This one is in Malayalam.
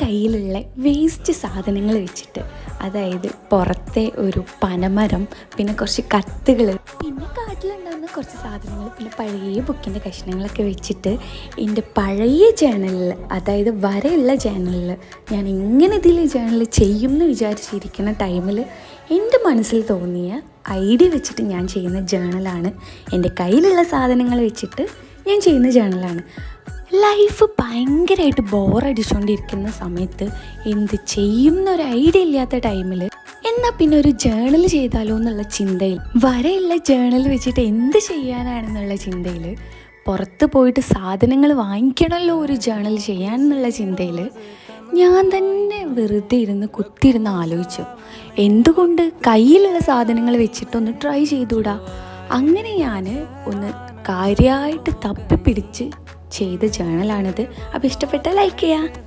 കയ്യിലുള്ള വേസ്റ്റ് സാധനങ്ങൾ വെച്ചിട്ട്, അതായത് പുറത്തെ ഒരു പനമരം, പിന്നെ കുറച്ച് കത്തുകൾ, പിന്നെ കാട്ടിലുണ്ടാകുന്ന കുറച്ച് സാധനങ്ങൾ, പിന്നെ പഴയ ബുക്കിൻ്റെ കഷ്ണങ്ങളൊക്കെ വെച്ചിട്ട് എൻ്റെ പഴയ ജേണലിൽ, അതായത് വരെയുള്ള ജേണലിൽ ഞാൻ എങ്ങനെ ഇതിൽ ജേണൽ ചെയ്യും എന്ന് വിചാരിച്ചിരിക്കുന്ന ടൈമിൽ എൻ്റെ മനസ്സിൽ തോന്നിയ ഐഡിയ വെച്ചിട്ട് ഞാൻ ചെയ്യുന്ന ജേണലാണ്. എൻ്റെ കയ്യിലുള്ള സാധനങ്ങൾ വെച്ചിട്ട് ഞാൻ ചെയ്യുന്ന ജേണലാണ്. ലൈഫ് ഭയങ്കരമായിട്ട് ബോറടിച്ചുകൊണ്ടിരിക്കുന്ന സമയത്ത് എന്ത് ചെയ്യും എന്നൊരു ഐഡിയ ഇല്ലാത്ത ടൈമിൽ എന്നാൽ പിന്നെ ഒരു ജേണൽ ചെയ്താലോ എന്നുള്ള ചിന്തയിൽ, വരെയുള്ള ജേണൽ വെച്ചിട്ട് എന്ത് ചെയ്യാനാണെന്നുള്ള ചിന്തയിൽ, പുറത്ത് പോയിട്ട് സാധനങ്ങൾ വാങ്ങിക്കണമല്ലോ ഒരു ജേണൽ ചെയ്യാനെന്നുള്ള ചിന്തയിൽ ഞാൻ തന്നെ വെറുതെ കുത്തിയിരുന്ന് ആലോചിച്ചു, എന്തുകൊണ്ട് കയ്യിലുള്ള സാധനങ്ങൾ വെച്ചിട്ടൊന്ന് ട്രൈ ചെയ്തുകൂടാ. അങ്ങനെ ഞാൻ ഒന്ന് കാര്യമായിട്ട് തപ്പിപ്പിടിച്ച് ചെയ്ത ജേണലാണിത്. അപ്പോൾ ഇഷ്ടപ്പെട്ടാൽ ലൈക്ക് ചെയ്യുക.